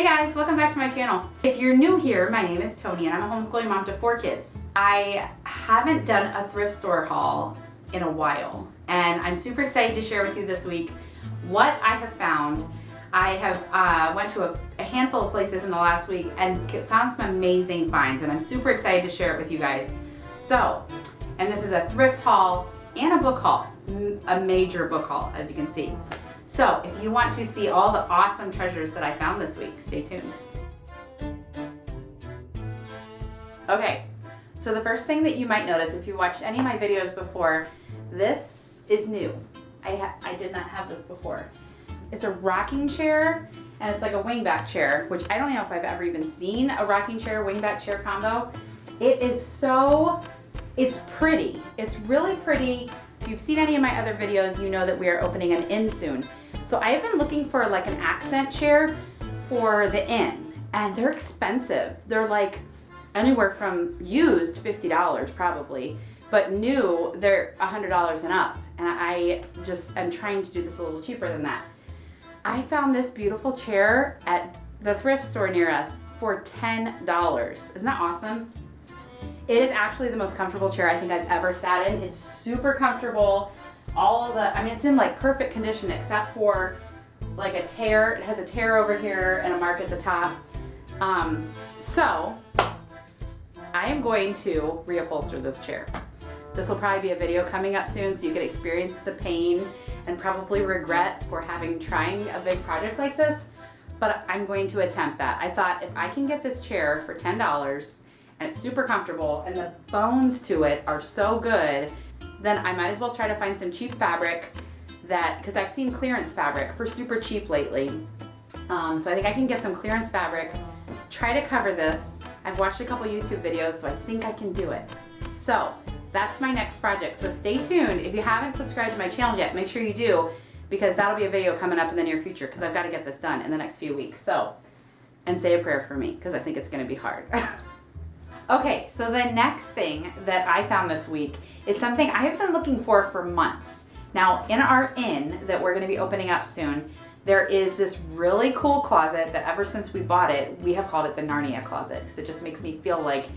Hey guys, welcome back to my channel. If you're new here, my name is Toni and I'm a homeschooling mom to 4 kids. I haven't done a thrift store haul in a while and I'm super excited to share with you this week what I have found. I have went to a handful of places in the last week and found some amazing finds and I'm super excited to share it with you guys. So, and this is a thrift haul and a book haul, a major book haul as you can see. So if you want to see all the awesome treasures that I found this week, stay tuned. Okay, so the first thing that you might notice if you watched any of my videos before, this is new. I did not have this before. It's a rocking chair and it's like a wingback chair, which I don't know if I've ever even seen a rocking chair, wingback chair combo. It is it's pretty. It's really pretty. If you've seen any of my other videos, you know that we are opening an inn soon. So I have been looking for like an accent chair for the inn and they're expensive. They're like anywhere from used $50 probably, but new they're $100 and up. And I just am trying to do this a little cheaper than that. I found this beautiful chair at the thrift store near us for $10. Isn't that awesome? It is actually the most comfortable chair I think I've ever sat in. It's super comfortable. It's in like perfect condition except for like a tear. It has a tear over here and a mark at the top. So I am going to reupholster this chair. This will probably be a video coming up soon so you can experience the pain and probably regret for trying a big project like this, but I'm going to attempt that. I thought if I can get this chair for $10 and it's super comfortable and the bones to it are so good, then I might as well try to find some cheap fabric because I've seen clearance fabric for super cheap lately. So I think I can get some clearance fabric, try to cover this. I've watched a couple YouTube videos, so I think I can do it. So that's my next project. So stay tuned. If you haven't subscribed to my channel yet, make sure you do because that'll be a video coming up in the near future because I've got to get this done in the next few weeks. So, and say a prayer for me because I think it's going to be hard. Okay, so the next thing that I found this week is something I have been looking for months. Now, in our inn that we're going to be opening up soon, there is this really cool closet that ever since we bought it, we have called it the Narnia closet because it just makes me feel like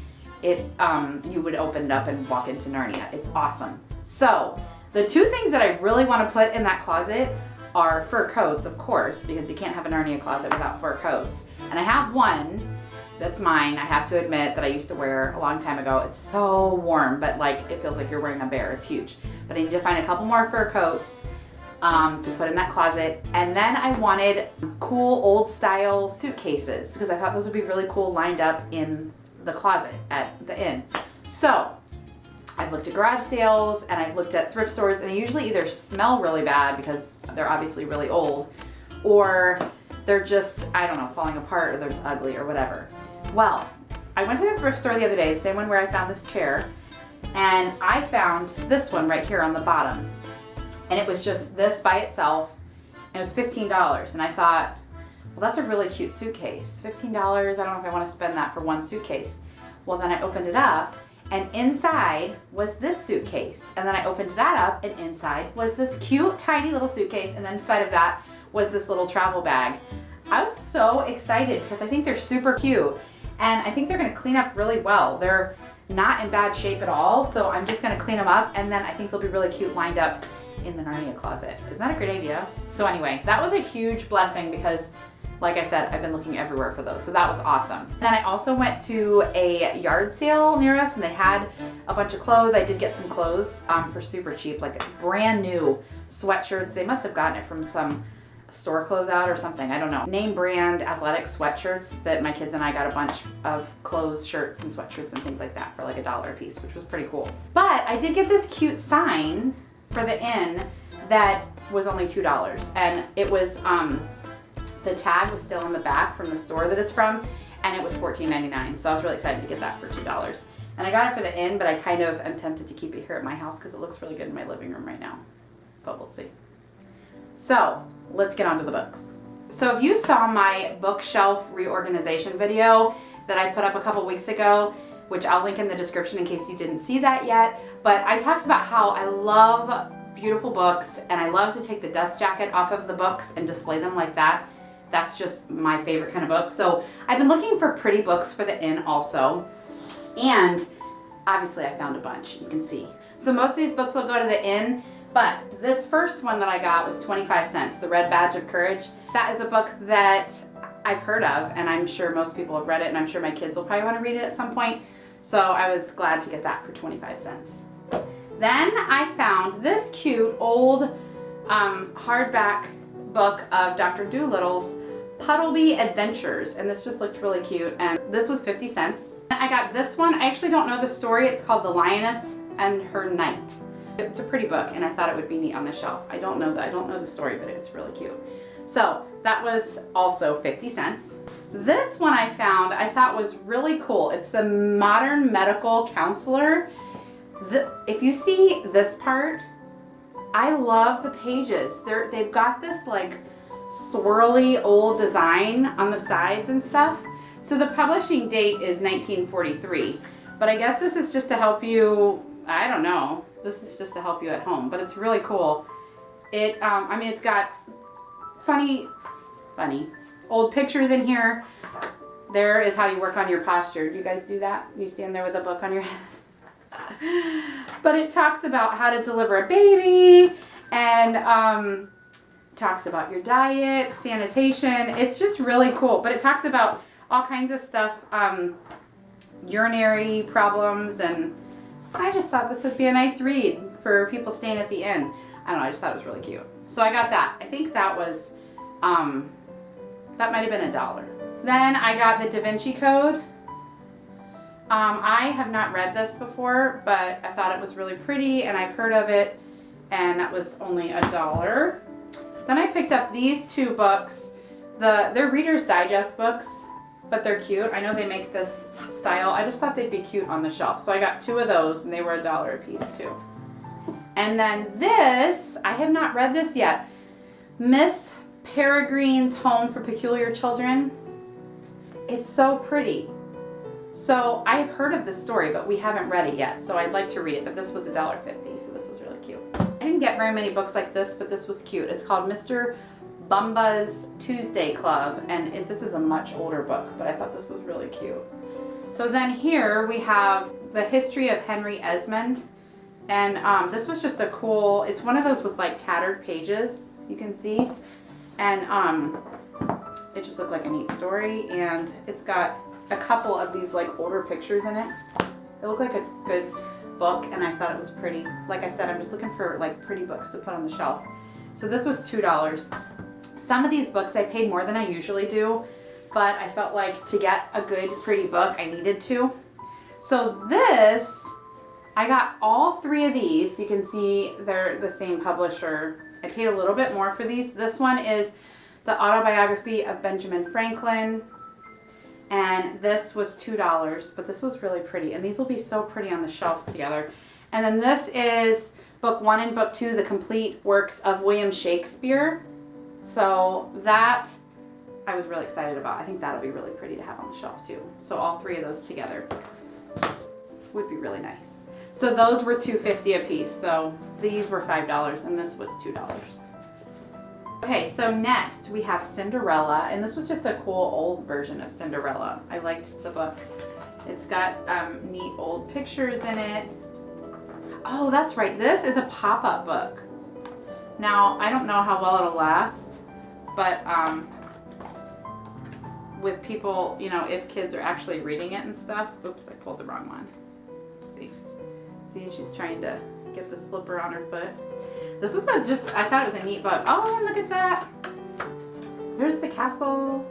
you would open it up and walk into Narnia. It's awesome. So, the two things that I really want to put in that closet are fur coats, of course, because you can't have a Narnia closet without fur coats. And I have one that's mine, I have to admit, that I used to wear a long time ago. It's so warm, but like it feels like you're wearing a bear. It's huge. But I need to find a couple more fur coats to put in that closet. And then I wanted cool old style suitcases because I thought those would be really cool lined up in the closet at the inn. So I've looked at garage sales and I've looked at thrift stores and they usually either smell really bad because they're obviously really old or they're just, I don't know, falling apart or they're just ugly or whatever. Well, I went to the thrift store the other day, the same one where I found this chair, and I found this one right here on the bottom. And it was just this by itself, and it was $15. And I thought, well, that's a really cute suitcase. $15, I don't know if I want to spend that for one suitcase. Well, then I opened it up, and inside was this suitcase. And then I opened that up, and inside was this cute, tiny little suitcase, and then inside of that was this little travel bag. I was so excited because I think they're super cute. And I think they're going to clean up really well. They're not in bad shape at all, so I'm just going to clean them up, and then I think they'll be really cute lined up in the Narnia closet. Isn't that a great idea? So anyway, that was a huge blessing because, like I said, I've been looking everywhere for those, so that was awesome. Then I also went to a yard sale near us, and they had a bunch of clothes. I did get some clothes for super cheap, like brand new sweatshirts. They must have gotten it from some store closeout or something, I don't know. Name brand athletic sweatshirts that my kids and I got a bunch of clothes, shirts, and sweatshirts and things like that for like $1 a piece, which was pretty cool. But I did get this cute sign for the inn that was only $2. And it was, the tag was still in the back from the store that it's from, and it was $14.99. So I was really excited to get that for $2. And I got it for the inn, but I kind of am tempted to keep it here at my house because it looks really good in my living room right now. But we'll see. So let's get on to the books. So if you saw my bookshelf reorganization video that I put up a couple weeks ago, which I'll link in the description in case you didn't see that yet, but I talked about how I love beautiful books and I love to take the dust jacket off of the books and display them like that. that's just my favorite kind of book. So I've been looking for pretty books for the inn also. And obviously I found a bunch, you can see. So most of these books will go to the inn, but this first one that I got was 25 cents, The Red Badge of Courage. That is a book that I've heard of, and I'm sure most people have read it, and I'm sure my kids will probably want to read it at some point. So I was glad to get that for 25 cents. Then I found this cute old hardback book of Dr. Doolittle's Puddleby Adventures, and this just looked really cute, and this was 50 cents. I got this one. I actually don't know the story. It's called The Lioness and Her Knight. It's a pretty book, and I thought it would be neat on the shelf. I don't know the story, but it's really cute. So that was also 50 cents. This one I found I thought was really cool. It's the Modern Medical Counselor. If you see this part, I love the pages. They've got this like swirly old design on the sides and stuff. So the publishing date is 1943, but I guess this is just to help you, I don't know, this is just to help you at home, but it's really cool. I mean, it's got funny old pictures in here. There is how you work on your posture. Do you guys do that? You stand there with a book on your head? But it talks about how to deliver a baby, and talks about your diet, sanitation. It's just really cool, but it talks about all kinds of stuff, urinary problems, and I just thought this would be a nice read for people staying at the inn. I don't know, I just thought it was really cute. So I got that. I think that was, that might have been $1. Then I got the Da Vinci Code. I have not read this before, but I thought it was really pretty, and I've heard of it, and that was only $1. Then I picked up these two books. They're Reader's Digest books, but they're cute. I know they make this style. I just thought they'd be cute on the shelf. So I got two of those, and they were $1 a piece too. And then this, I have not read this yet. Miss Peregrine's Home for Peculiar Children. It's so pretty. So I've heard of this story, but we haven't read it yet. So I'd like to read it, but this was $1.50, so this was really cute. I didn't get very many books like this, but this was cute. It's called Mr. Bumbas Tuesday Club, and this is a much older book, but I thought this was really cute. So then here we have The History of Henry Esmond, and this was just a cool, it's one of those with like tattered pages, you can see, and it just looked like a neat story, and it's got a couple of these like older pictures in it. It looked like a good book, and I thought it was pretty. Like I said, I'm just looking for like pretty books to put on the shelf. So this was $2. Some of these books I paid more than I usually do, but I felt like to get a good pretty book I needed to. So this, I got all three of these. You can see they're the same publisher. I paid a little bit more for these. This one is The Autobiography of Benjamin Franklin, and this was $2, but this was really pretty, and these will be so pretty on the shelf together. And then this is book 1 and book 2, The Complete Works of William Shakespeare. So that I was really excited about. I think that'll be really pretty to have on the shelf too. So all three of those together would be really nice. So those were $2.50 a piece. So these were $5 and this was $2. Okay, so next we have Cinderella, and this was just a cool old version of Cinderella. I liked the book. It's got neat old pictures in it. Oh, that's right. This is a pop-up book. Now, I don't know how well it'll last, but with people, you know, if kids are actually reading it and stuff. Oops, I pulled the wrong one. Let's see. See, she's trying to get the slipper on her foot. This was I thought it was a neat book. Oh, and look at that. There's the castle.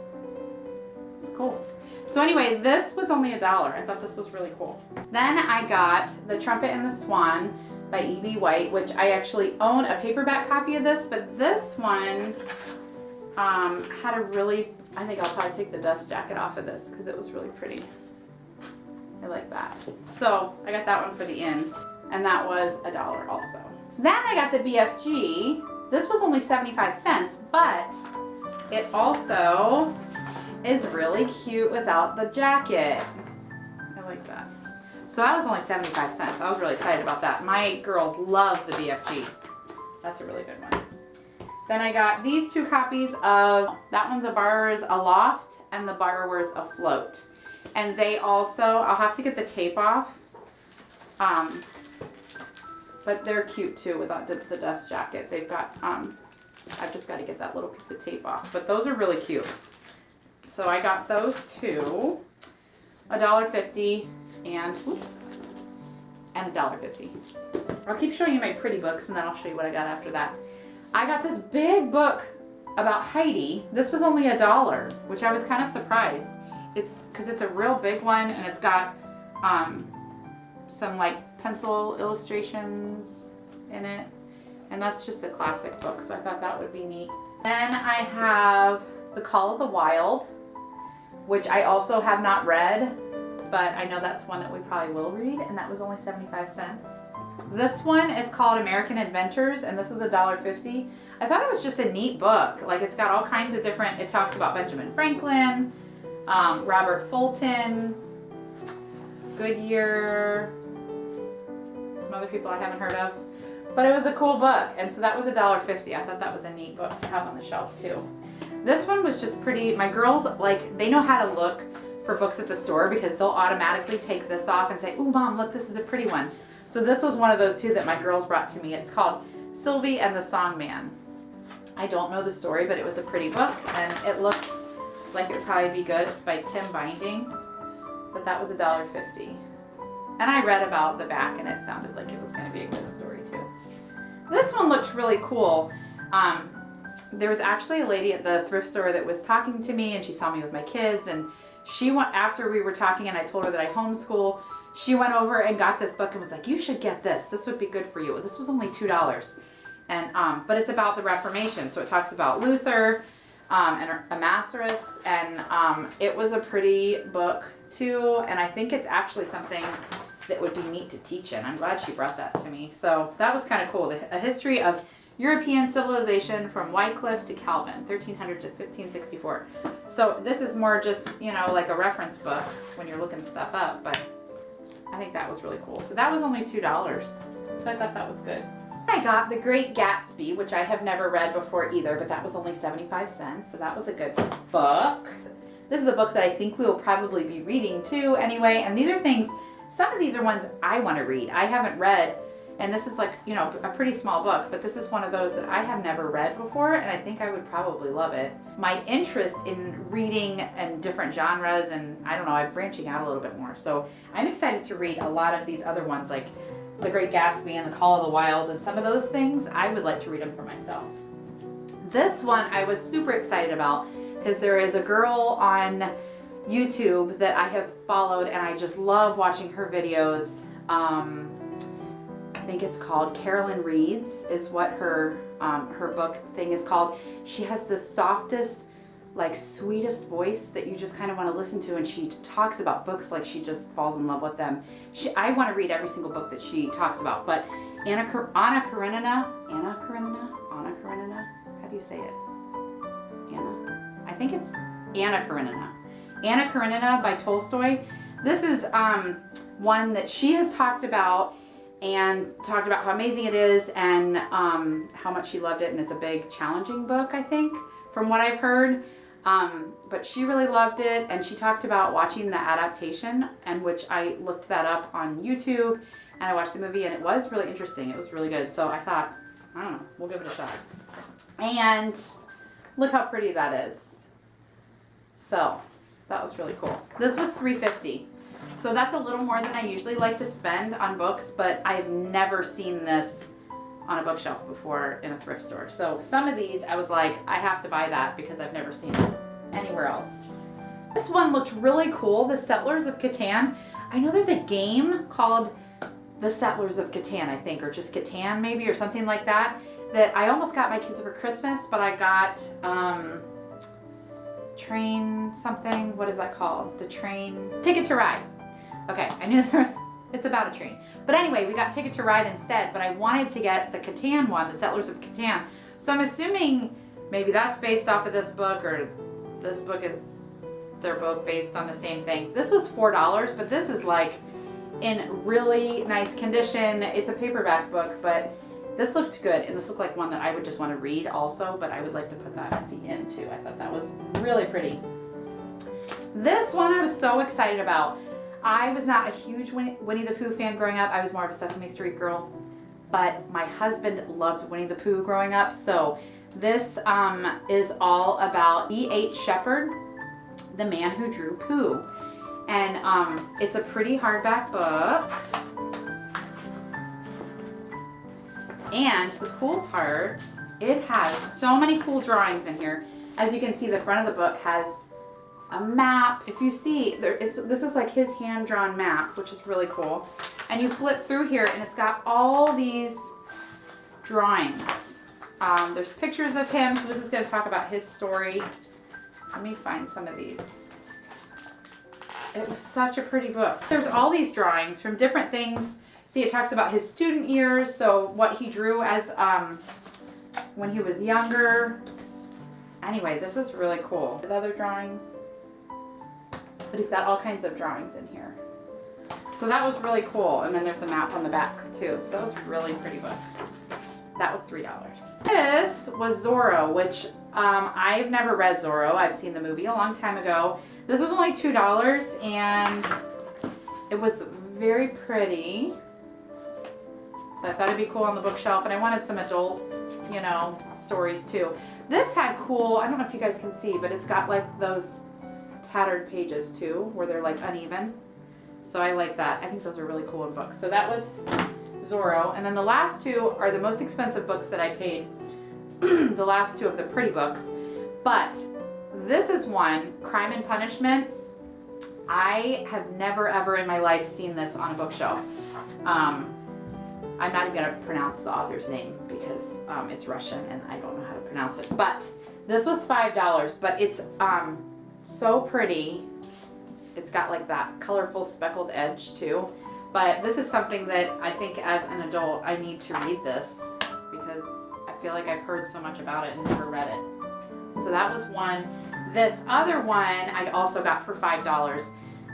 It's cool. So anyway, this was only $1. I thought this was really cool. Then I got The Trumpet and the Swan by E.B. White, which I actually own a paperback copy of this, but this one had a really, I think I'll probably take the dust jacket off of this because it was really pretty. I like that. So I got that one for the inn, and that was $1 also. Then I got the BFG. This was only 75 cents, but it also is really cute without the jacket. I like that. So that was only 75 cents. I was really excited about that. My girls love the BFG. That's a really good one. Then I got these 2 copies of, that one's A Borrower's Aloft and The Borrower's Afloat. And they also, I'll have to get the tape off. But they're cute too without the dust jacket. They've got, I've just got to get that little piece of tape off. But those are really cute. So I got those 2, $1.50 and, oops, and $1.50. I'll keep showing you my pretty books and then I'll show you what I got after that. I got this big book about Heidi. This was only $1, which I was kind of surprised. It's because it's a real big one and it's got some like pencil illustrations in it. And that's just a classic book, so I thought that would be neat. Then I have The Call of the Wild, which I also have not read, but I know that's one that we probably will read, and that was only 75 cents. This one is called American Adventures, and this was $1.50. I thought it was just a neat book. Like, it's got all kinds of different, it talks about Benjamin Franklin, Robert Fulton, Goodyear, some other people I haven't heard of. But it was a cool book, and so that was $1.50. I thought that was a neat book to have on the shelf too. This one was just pretty. My girls, like, they know how to look for books at the store because they'll automatically take this off and say, "Ooh, Mom, look, this is a pretty one." So this was one of those 2 that my girls brought to me. It's called Sylvie and the Songman. I don't know the story, but it was a pretty book, and it looked like it would probably be good. It's by Tim Binding, but that was $1.50. And I read about the back, and it sounded like it was going to be a good story too. This one looked really cool. There was actually a lady at the thrift store that was talking to me, and she saw me with my kids, and she went, after we were talking and I told her that I homeschool, she went over and got this book and was like, "You should get this. This would be good for you." This was only $2. And but it's about the Reformation. So it talks about Luther and Amasaris, and it was a pretty book too, and I think it's actually something that would be neat to teach in. I'm glad she brought that to me. So that was kind of cool. A history of European civilization from Wycliffe to Calvin, 1300 to 1564. So this is more just, you know, like a reference book when you're looking stuff up, but I think that was really cool. So that was only $2. So I thought that was good. I got The Great Gatsby, which I have never read before either, but that was only 75 cents. So that was a good book. This is a book that I think we will probably be reading too anyway. And these are things, some of these are ones I want to read. I haven't read, and this is like, you know, a pretty small book, but this is one of those that I have never read before, and I think I would probably love it. My interest in reading and different genres, and I don't know, I'm branching out a little bit more. So I'm excited to read a lot of these other ones, like The Great Gatsby and The Call of the Wild, and some of those things, I would like to read them for myself. This one I was super excited about because there is a girl on YouTube that I have followed, and I just love watching her videos. I think it's called Carolyn Reads is what her book thing is called. She has the softest, like, sweetest voice that you just kind of want to listen to, and she talks about books like she just falls in love with them. I want to read every single book that she talks about, but Anna Karenina, how do you say it? I think it's Anna Karenina. Anna Karenina by Tolstoy. This is one that she has talked about and talked about how amazing it is and how much she loved it, and it's a big challenging book, I think, from what I've heard. But she really loved it, and she talked about watching the adaptation, and which I looked that up on YouTube, and I watched the movie, and it was really interesting. It was really good. So I thought, I don't know, we'll give it a shot. And look how pretty that is. So that was really cool. This was $3.50. So that's a little more than I usually like to spend on books, but I've never seen this on a bookshelf before in a thrift store. So some of these I was like, I have to buy that because I've never seen it anywhere else. This one looked really cool, the Settlers of Catan. I know there's a game called the Settlers of Catan, I think, or just Catan maybe, or something like that, that I almost got my kids for Christmas, but I got train something, what is that called? The train, Ticket to Ride. Okay, I knew there was, it's about a train. But anyway, we got Ticket to Ride instead, but I wanted to get the Catan one, the Settlers of Catan. So I'm assuming maybe that's based off of this book, or this book is, they're both based on the same thing. This was $4, but this is like in really nice condition. It's a paperback book, but This looked good, and this looked like one that I would just want to read also, but I would like to put that at the end too. I thought that was really pretty. This one I was so excited about. I was not a huge Winnie the Pooh fan growing up. I was more of a Sesame Street girl, but my husband loved Winnie the Pooh growing up. So this is all about E.H. Shepard, the man who drew Pooh. And it's a pretty hardback book. And the cool part, it has so many cool drawings in here. As you can see, the front of the book has a map. If you see, this is like his hand-drawn map, which is really cool. And you flip through here, and it's got all these drawings. There's pictures of him, so this is going to talk about his story. Let me find some of these. It was such a pretty book. There's all these drawings from different things. See, it talks about his student years, so what he drew as when he was younger. Anyway, this is really cool. His other drawings. But he's got all kinds of drawings in here. So that was really cool. And then there's a map on the back too. So that was a really pretty book. That was $3. This was Zoro, which I've never read Zoro. I've seen the movie a long time ago. This was only $2 and it was very pretty. So I thought it'd be cool on the bookshelf, and I wanted some adult, you know, stories too. This had cool, I don't know if you guys can see, but it's got like those tattered pages too, where they're like uneven. So I like that. I think those are really cool in books. So that was Zoro. And then the last two are the most expensive books that I paid. The last two of the pretty books. But this is one, Crime and Punishment. I have never ever in my life seen this on a bookshelf. I'm not even going to pronounce the author's name because it's Russian and I don't know how to pronounce it. But this was $5, but it's so pretty. It's got like that colorful speckled edge too. But this is something that I think as an adult I need to read this because I feel like I've heard so much about it and never read it. So that was one. This other one I also got for $5.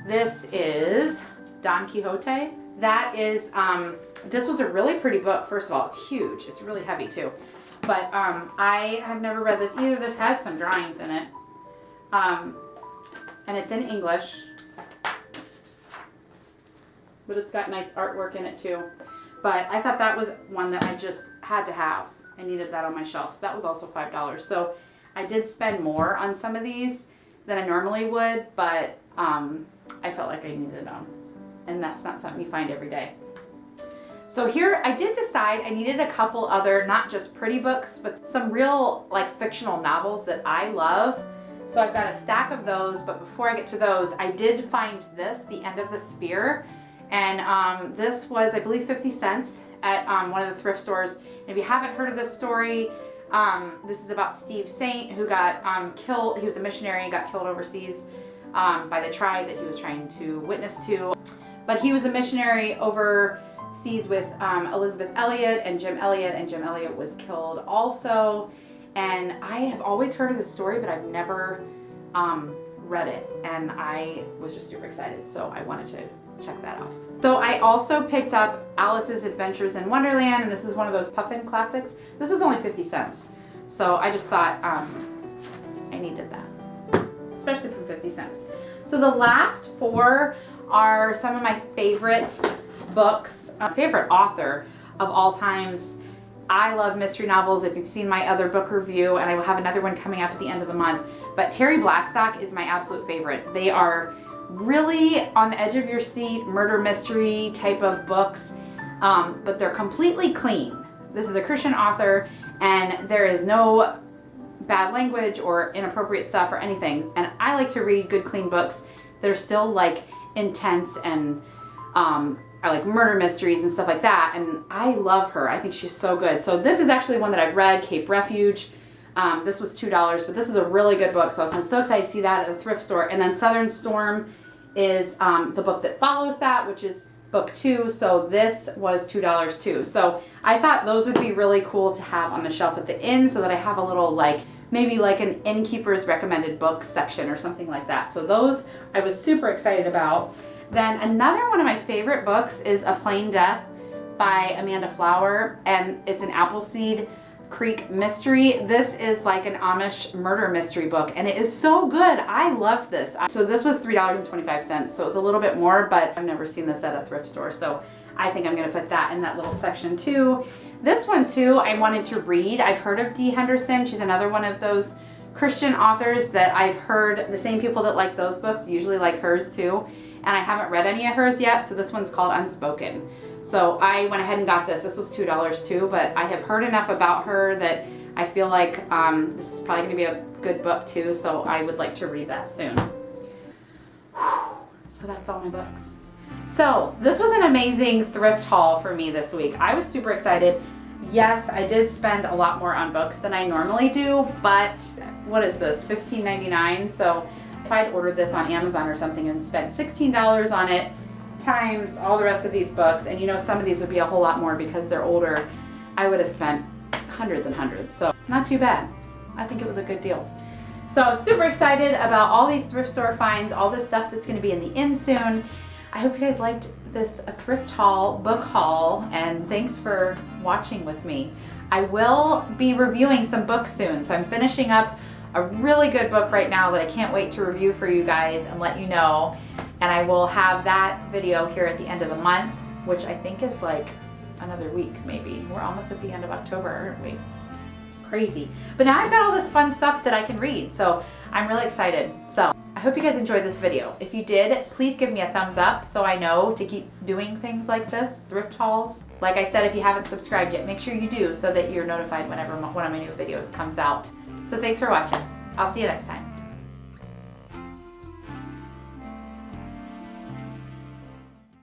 This is Don Quixote. That is, this was a really pretty book. First of all, it's huge. It's really heavy too. But I have never read this either. This has some drawings in it. And it's in English. But it's got nice artwork in it too. But I thought that was one that I just had to have. I needed that on my shelf. So that was also $5. So I did spend more on some of these than I normally would, but I felt like I needed them. And that's not something you find every day. So here I did decide I needed a couple other, not just pretty books, but some real like fictional novels that I love. So I've got a stack of those, but before I get to those, I did find this, The End of the Spear. And this was, I believe, 50 cents at one of the thrift stores. And if you haven't heard of this story, this is about Steve Saint, who got killed. He was a missionary and got killed overseas by the tribe that he was trying to witness to. But he was a missionary overseas with Elizabeth Elliot and Jim Elliot was killed also. And I have always heard of this story, but I've never read it. And I was just super excited, so I wanted to check that out. So I also picked up Alice's Adventures in Wonderland, and this is one of those Puffin classics. This was only 50 cents. So I just thought I needed that, especially for 50 cents. So the last four are some of my favorite books, favorite author of all times. I love mystery novels, if you've seen my other book review, and I will have another one coming up at the end of the month. But Terry Blackstock is my absolute favorite. They are really on the edge of your seat, murder mystery type of books, but they're completely clean. This is a Christian author, and there is no bad language or inappropriate stuff or anything. And I like to read good, clean books that are still like intense, and I like murder mysteries and stuff like that. And I love her. I think she's so good. So this is actually one that I've read, Cape Refuge. This was $2, but this is a really good book. So I was so excited to see that at the thrift store. And then Southern Storm is the book that follows that, which is book 2. So this was $2 too. So I thought those would be really cool to have on the shelf at the inn, so that I have a little like, maybe like an innkeeper's recommended books section or something like that. So those I was super excited about. Then another one of my favorite books is A Plain Death by Amanda Flower, and it's an Appleseed Creek mystery. This is like an Amish murder mystery book, and it is so good. I loved this. So this was $3.25, so it was a little bit more, but I've never seen this at a thrift store, so I think I'm gonna put that in that little section too. This one too, I wanted to read. I've heard of Dee Henderson. She's another one of those Christian authors that I've heard the same people that like those books usually like hers too, and I haven't read any of hers yet, so this one's called Unspoken. So I went ahead and got this. This was $2 too, but I have heard enough about her that I feel like this is probably going to be a good book too, so I would like to read that soon. So that's all my books. So this was an amazing thrift haul for me this week. I was super excited. Yes, I did spend a lot more on books than I normally do, but what is this, $15.99? So if I'd ordered this on Amazon or something and spent $16 on it, times all the rest of these books, and you know some of these would be a whole lot more because they're older, I would have spent hundreds and hundreds, so not too bad. I think it was a good deal. So super excited about all these thrift store finds, all this stuff that's going to be in the inn soon. I hope you guys liked this thrift haul, book haul, and thanks for watching with me. I will be reviewing some books soon, so I'm finishing up a really good book right now that I can't wait to review for you guys and let you know. And I will have that video here at the end of the month, which I think is like another week maybe. We're almost at the end of October, aren't we? Crazy. But now I've got all this fun stuff that I can read, so I'm really excited. So I hope you guys enjoyed this video. If you did, please give me a thumbs up so I know to keep doing things like this, thrift hauls. Like I said, if you haven't subscribed yet, make sure you do so that you're notified whenever one of my new videos comes out. So thanks for watching. I'll see you next time.